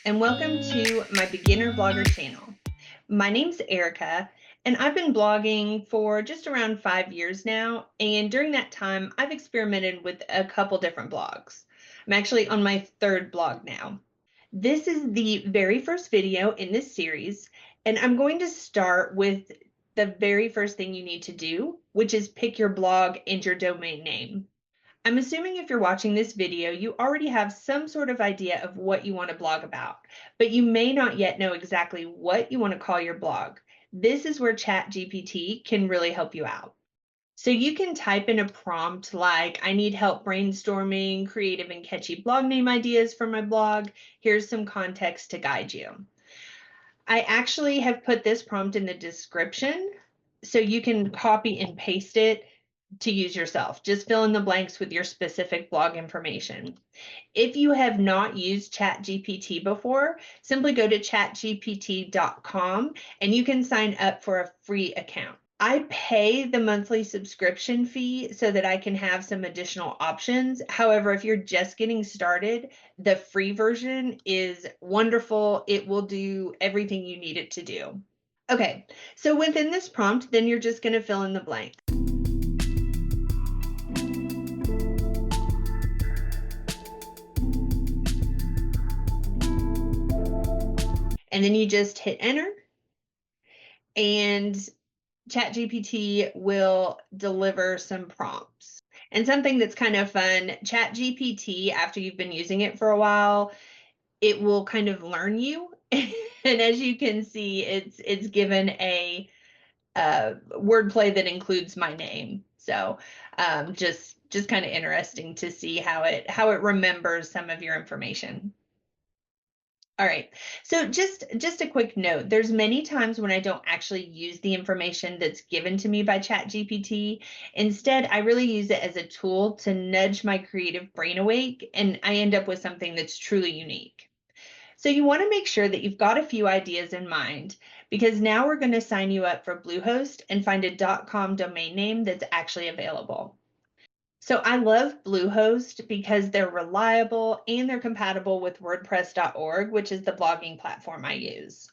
and welcome to my beginner blogger channel. My name's Erica, and I've been blogging for just around 5 years now, and during that time, I've experimented with a couple different blogs. I'm actually on my third blog now. This is the very first video in this series, and I'm going to start with the very first thing you need to do, which is pick your blog and your domain name. I'm assuming if you're watching this video, you already have some sort of idea of what you want to blog about, but you may not yet know exactly what you want to call your blog. This is where ChatGPT can really help you out. So you can type in a prompt like, I need help brainstorming creative and catchy blog name ideas for my blog. Here's some context to guide you. I actually have put this prompt in the description so you can copy and paste it to use yourself. Just fill in the blanks with your specific blog information. If you have not used ChatGPT before, simply go to chatgpt.com and you can sign up for a free account. I pay the monthly subscription fee so that I can have some additional options. However, if you're just getting started, the free version is wonderful. It will do everything you need it to do. Okay, so within this prompt, then you're just going to fill in the blank. And then you just hit enter, and ChatGPT will deliver some prompts. And something that's kind of fun, ChatGPT, after you've been using it for a while, it will kind of learn you. And as you can see, it's given a wordplay that includes my name. So just kind of interesting to see how it remembers some of your information. All right, so just a quick note, there's many times when I don't actually use the information that's given to me by ChatGPT. Instead, I really use it as a tool to nudge my creative brain awake, and I end up with something that's truly unique. So you want to make sure that you've got a few ideas in mind, because now we're going to sign you up for BlueHost and find a .com domain name that's actually available. So I love BlueHost because they're reliable and they're compatible with WordPress.org, which is the blogging platform I use.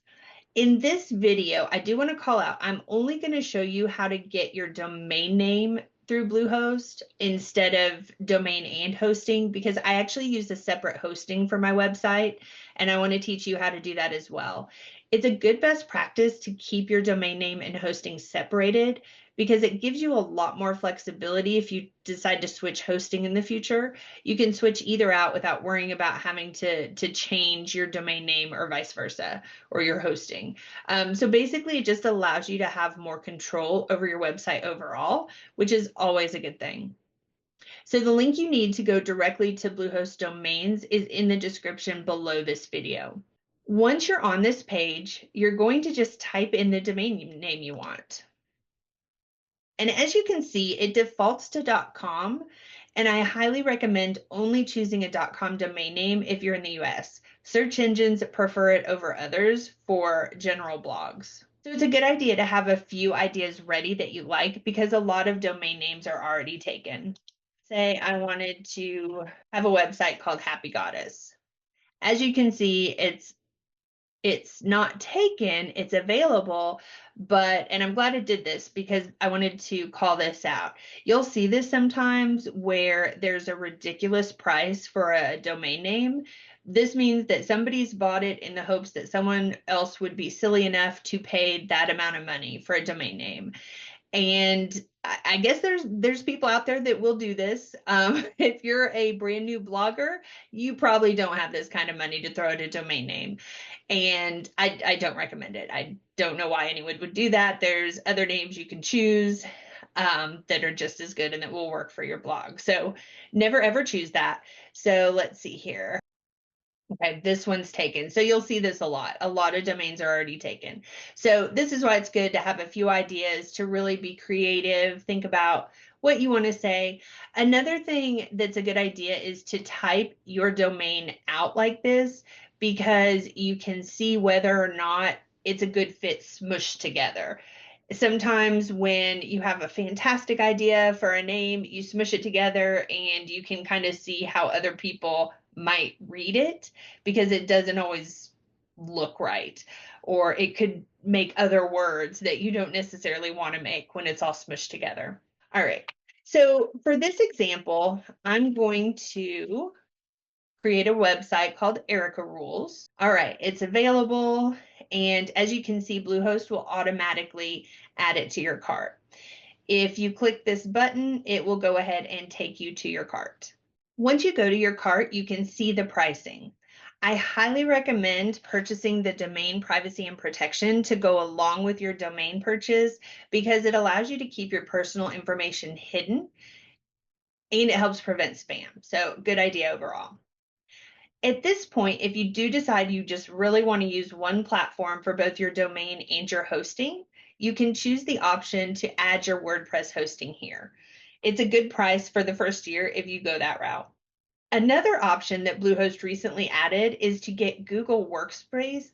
In this video, I do want to call out, I'm only going to show you how to get your domain name through BlueHost instead of domain and hosting, because I actually use a separate hosting for my website, and I want to teach you how to do that as well. It's a good best practice to keep your domain name and hosting separated, because it gives you a lot more flexibility if you decide to switch hosting in the future. You can switch either out without worrying about having to change your domain name or vice versa, or your hosting. So basically, it just allows you to have more control over your website overall, which is always a good thing. So the link you need to go directly to BlueHost domains is in the description below this video. Once you're on this page, you're going to just type in the domain name you want. And as you can see, it defaults to .com, and I highly recommend only choosing a .com domain name if you're in the US. Search engines prefer it over others for general blogs. So it's a good idea to have a few ideas ready that you like, because a lot of domain names are already taken. Say I wanted to have a website called Happy Goddess. As you can see, it's not taken, it's available, and I'm glad it did this because I wanted to call this out. You'll see this sometimes where there's a ridiculous price for a domain name. This means that somebody's bought it in the hopes that someone else would be silly enough to pay that amount of money for a domain name. And I guess there's people out there that will do this. If you're a brand new blogger, you probably don't have this kind of money to throw at a domain name. And I don't recommend it. I don't know why anyone would do that. There's other names you can choose that are just as good and that will work for your blog. So never ever choose that. So let's see here. Okay, this one's taken. So you'll see this a lot. A lot of domains are already taken. So this is why it's good to have a few ideas, to really be creative, think about what you want to say. Another thing that's a good idea is to type your domain out like this, because you can see whether or not it's a good fit smushed together. Sometimes when you have a fantastic idea for a name, you smush it together and you can kind of see how other people might read it because it doesn't always look right. Or it could make other words that you don't necessarily want to make when it's all smushed together. All right. So for this example, I'm going to create a website called Erica Rules. All right, it's available. And as you can see, BlueHost will automatically add it to your cart. If you click this button, it will go ahead and take you to your cart. Once you go to your cart, you can see the pricing. I highly recommend purchasing the domain privacy and protection to go along with your domain purchase because it allows you to keep your personal information hidden and it helps prevent spam. So, good idea overall. At this point, if you do decide you just really want to use one platform for both your domain and your hosting, you can choose the option to add your WordPress hosting here. It's a good price for the first year if you go that route. Another option that Bluehost recently added is to get Google Workspace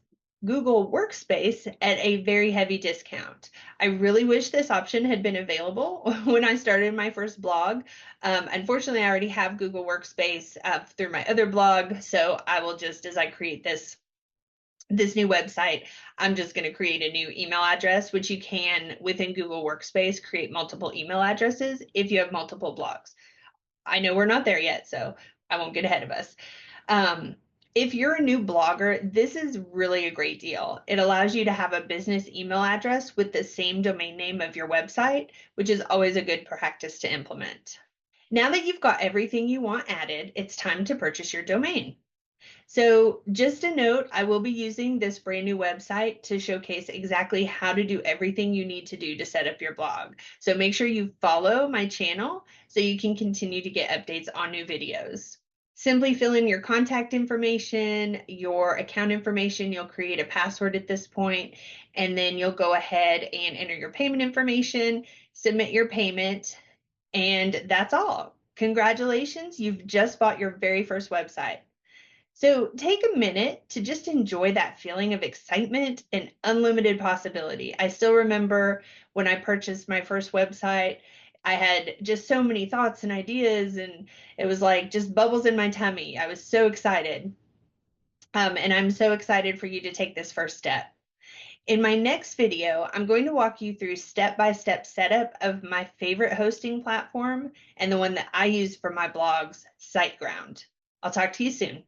at a very heavy discount. I really wish this option had been available when I started my first blog. Unfortunately, I already have Google Workspace through my other blog, so I will just, as I create this new website, I'm just going to create a new email address, which you can within Google Workspace create multiple email addresses if you have multiple blogs. I know we're not there yet, so I won't get ahead of us. If you're a new blogger, this is really a great deal. It allows you to have a business email address with the same domain name of your website, which is always a good practice to implement. Now that you've got everything you want added, it's time to purchase your domain. So just a note, I will be using this brand new website to showcase exactly how to do everything you need to do to set up your blog. So make sure you follow my channel so you can continue to get updates on new videos. Simply fill in your contact information, your account information. You'll create a password at this point, and then you'll go ahead and enter your payment information, submit your payment, and that's all. Congratulations, you've just bought your very first website. So take a minute to just enjoy that feeling of excitement and unlimited possibility. I still remember when I purchased my first website, I had just so many thoughts and ideas, and it was like just bubbles in my tummy. I was so excited. And I'm so excited for you to take this first step. In my next video, I'm going to walk you through step-by-step setup of my favorite hosting platform and the one that I use for my blogs, SiteGround. I'll talk to you soon.